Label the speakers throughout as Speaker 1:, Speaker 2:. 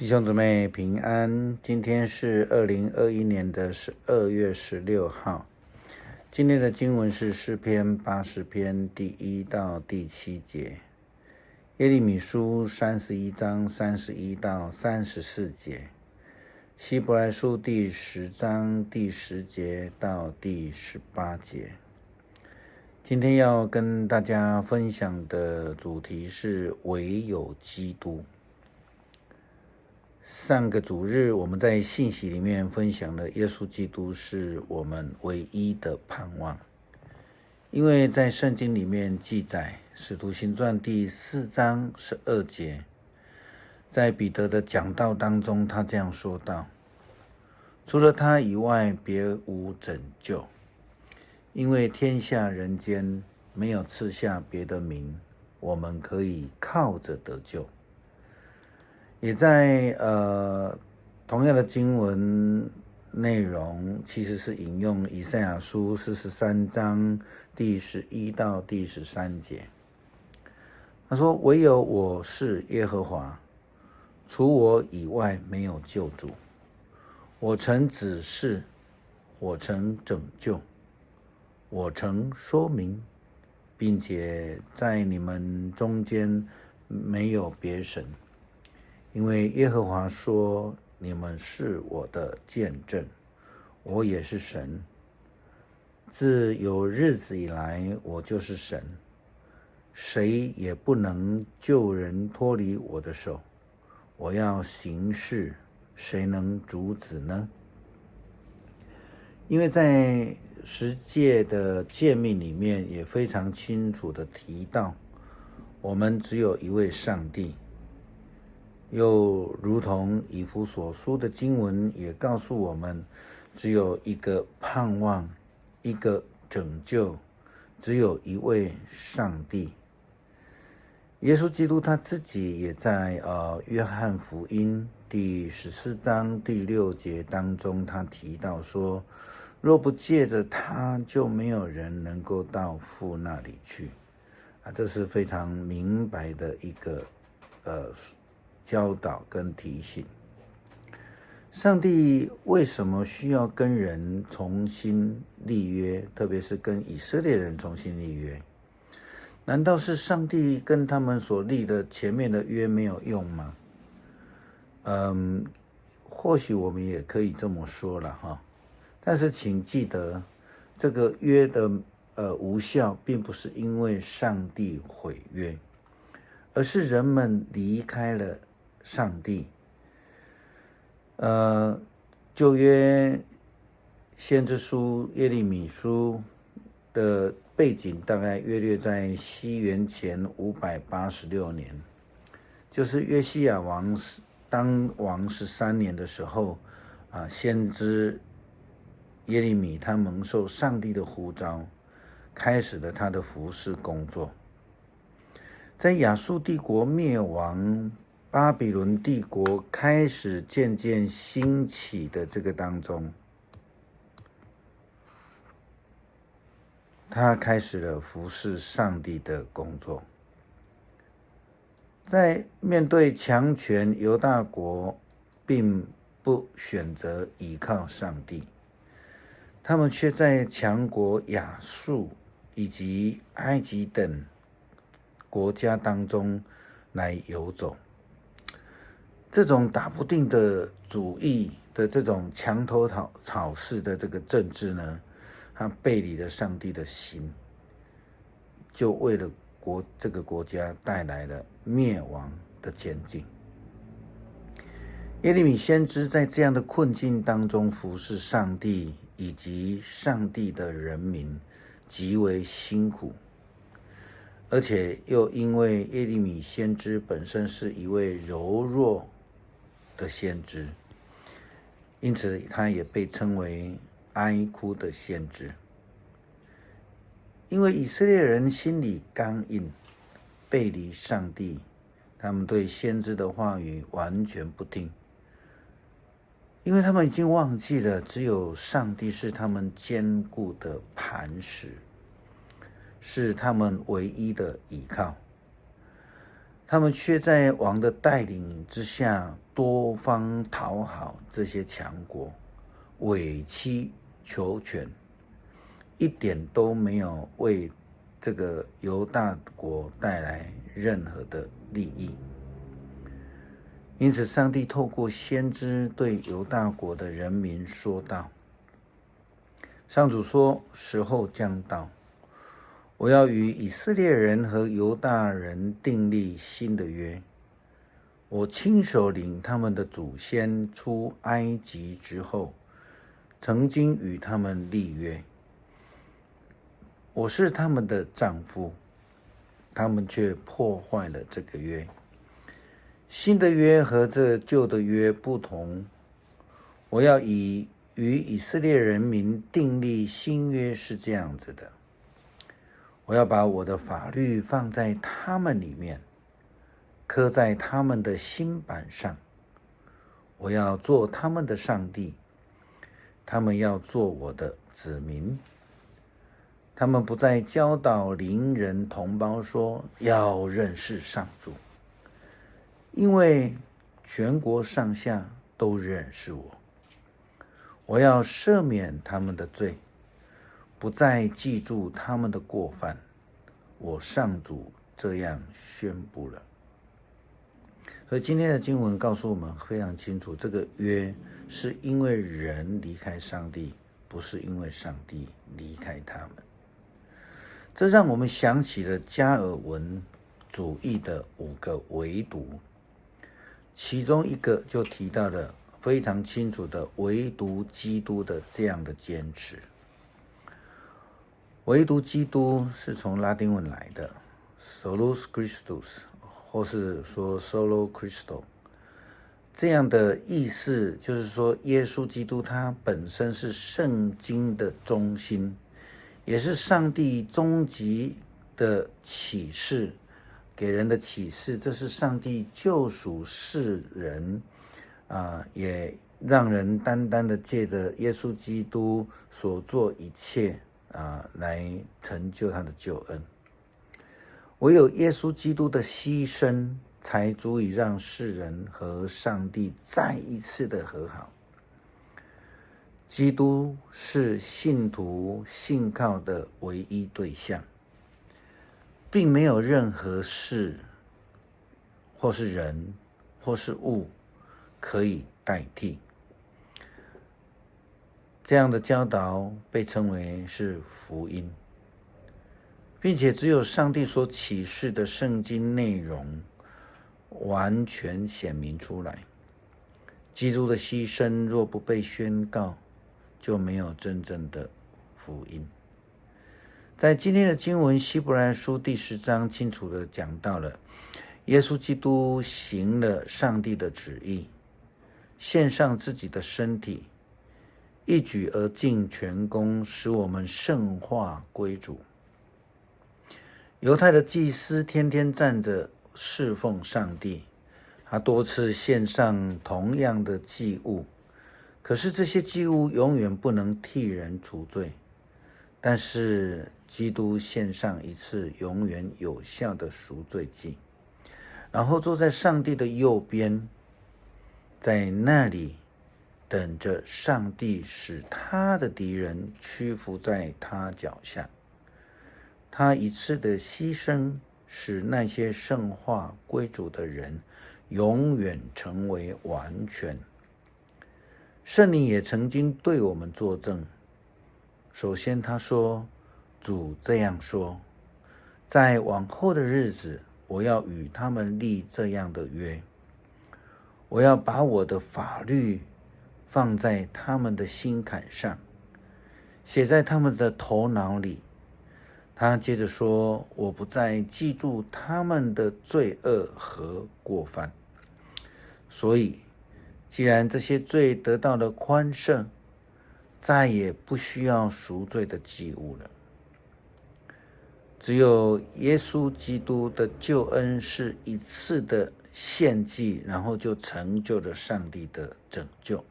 Speaker 1: 弟兄姊妹平安，今天是2021年的12月16号。今天的经文是诗篇80篇第1到第7节，耶利米书31章31到34节，希伯来书第10章第10节到第18节。今天要跟大家分享的主题是唯有基督。上个主日我们在信息里面分享了耶稣基督是我们唯一的盼望，因为在圣经里面记载，使徒行传第4章12节，在彼得的讲道当中，他这样说道：除了他以外别无拯救，因为天下人间没有赐下别的名，我们可以靠着得救。也在同样的经文内容，其实是引用以赛亚书43章第11到第13节。他说：唯有我是耶和华，除我以外没有救主。我曾指示，我曾拯救，我曾说明，并且在你们中间没有别神。因为耶和华说，你们是我的见证，我也是神。自有日子以来，我就是神，谁也不能救人脱离我的手。我要行事，谁能阻止呢？因为在十诫的诫命里面也非常清楚的提到，我们只有一位上帝。又如同以弗所书的经文也告诉我们，只有一个盼望，一个拯救，只有一位上帝。耶稣基督他自己也在约翰福音第14章第6节当中，他提到说，若不借着他，就没有人能够到父那里去。这是非常明白的一个教导跟提醒。上帝为什么需要跟人重新立约，特别是跟以色列人重新立约？难道是上帝跟他们所立的前面的约没有用吗？或许我们也可以这么说了哈。但是请记得，这个约的无效，并不是因为上帝毁约，而是人们离开了上帝。旧约先知书耶利米书的背景大概约略在西元前586年，就是约西亚王当王13年的时候，先知耶利米他蒙受上帝的呼召，开始了他的服事工作。在亚述帝国灭亡，巴比伦帝国开始渐渐兴起的这个当中，他开始了服侍上帝的工作。在面对强权，犹大国并不选择依靠上帝，他们却在强国亚述以及埃及等国家当中来游走。这种打不定的主义的这种墙头草式的这个政治呢，它背离了上帝的心，就为了这个国家带来了灭亡的前景。耶利米先知在这样的困境当中服侍上帝以及上帝的人民，极为辛苦。而且又因为耶利米先知本身是一位柔弱的先知，因此他也被称为哀哭的先知。因为以色列人心里刚硬，背离上帝，他们对先知的话语完全不听，因为他们已经忘记了只有上帝是他们坚固的磐石，是他们唯一的依靠。他们却在王的带领之下多方讨好这些强国，委曲求全，一点都没有为这个犹大国带来任何的利益。因此上帝透过先知对犹大国的人民说道，上主说，时候将到，我要与以色列人和犹大人订立新的约，我亲手领他们的祖先出埃及之后，曾经与他们立约，我是他们的丈夫，他们却破坏了这个约。新的约和这旧的约不同，我要与以色列人民订立新约是这样子的，我要把我的法律放在他们里面，刻在他们的心板上，我要做他们的上帝，他们要做我的子民。他们不再教导邻人同胞说要认识上主，因为全国上下都认识我。我要赦免他们的罪，不再记住他们的过犯。我上主这样宣布了。所以今天的经文告诉我们非常清楚，这个约是因为人离开上帝，不是因为上帝离开他们。这让我们想起了加尔文主义的5个唯独，其中一个就提到了非常清楚的唯独基督的这样的坚持。唯独基督是从拉丁文来的 Solus Christus， 或是说 Solo Christo， 这样的意思就是说耶稣基督他本身是圣经的中心，也是上帝终极的启示，给人的启示，这是上帝救赎世人也让人单单的借着耶稣基督所做一切来成就他的救恩。唯有耶稣基督的牺牲才足以让世人和上帝再一次的和好。基督是信徒信靠的唯一对象，并没有任何事或是人或是物可以代替。这样的教导被称为是福音，并且只有上帝所启示的圣经内容完全显明出来。基督的牺牲若不被宣告，就没有真正的福音。在今天的经文希伯来书第10章清楚地讲到了耶稣基督行了上帝的旨意，献上自己的身体，一举而尽全功，使我们圣化归主。犹太的祭司天天站着侍奉上帝，他多次献上同样的祭物，可是这些祭物永远不能替人除罪。但是基督献上一次永远有效的赎罪祭，然后坐在上帝的右边，在那里等着上帝使他的敌人屈服在他脚下。他一次的牺牲使那些圣化归主的人永远成为完全。圣灵也曾经对我们作证。首先他说，主这样说，在往后的日子，我要与他们立这样的约，我要把我的法律放在他们的心坎上，写在他们的头脑里。他接着说，我不再记住他们的罪恶和过犯。所以既然这些罪得到了宽赦，再也不需要赎罪的祭物了。只有耶稣基督的救恩是一次的献祭，然后就成就了上帝的拯救。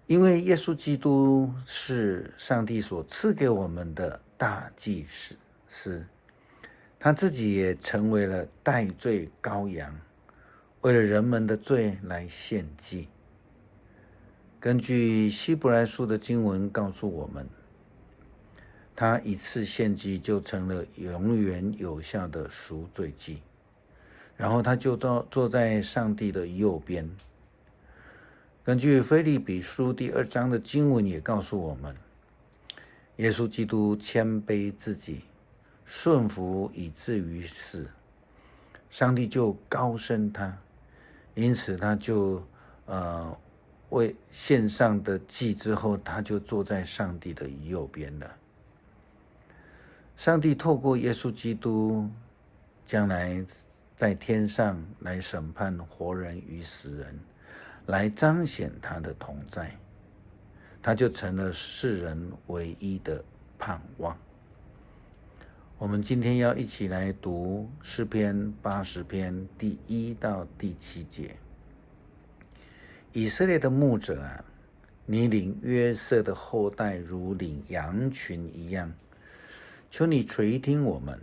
Speaker 1: 因为耶稣基督是上帝所赐给我们的大祭司，他自己也成为了代罪羔羊，为了人们的罪来献祭。根据希伯来书的经文告诉我们，他一次献祭就成了永远有效的赎罪祭，然后他就坐在上帝的右边。根据腓立比书第2章的经文也告诉我们，耶稣基督谦卑自己，顺服以至于死，上帝就高升他，因此他就为献上的祭之后，他就坐在上帝的右边了。上帝透过耶稣基督，将来在天上来审判活人与死人，来彰显他的同在，他就成了世人唯一的盼望。我们今天要一起来读诗篇80篇第1到第7节。以色列的牧者啊，你领约瑟的后代如领羊群一样，求你垂听我们。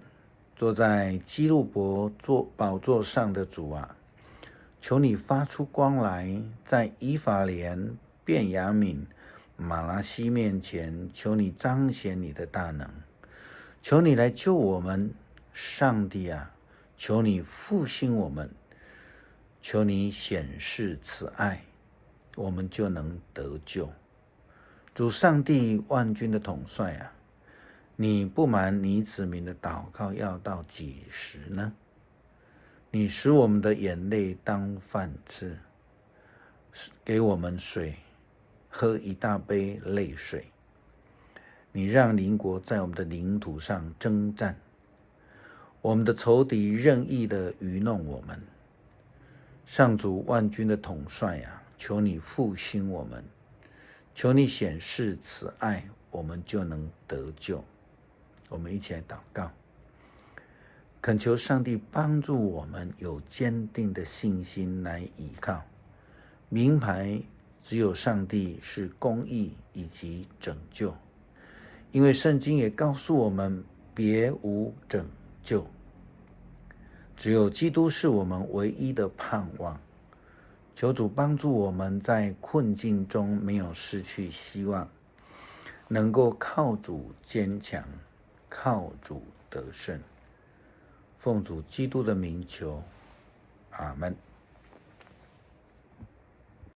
Speaker 1: 坐在基路伯宝座上的主啊，求你发出光来，在以法莲、便雅悯、马拿西面前，求你彰显你的大能，求你来救我们。上帝啊，求你复兴我们，求你显示慈爱，我们就能得救。主上帝万军的统帅啊，你不满你子民的祷告要到几时呢？你使我们的眼泪当饭吃，给我们水喝一大杯泪水。你让邻国在我们的领土上征战，我们的仇敌任意的愚弄我们。上主万军的统帅啊，求你复兴我们，求你显示慈爱，我们就能得救。我们一起来祷告，恳求上帝帮助我们有坚定的信心来依靠，明白只有上帝是公义以及拯救，因为圣经也告诉我们别无拯救，只有基督是我们唯一的盼望。求主帮助我们在困境中没有失去希望，能够靠主坚强，靠主得胜。奉主基督的名求，阿们。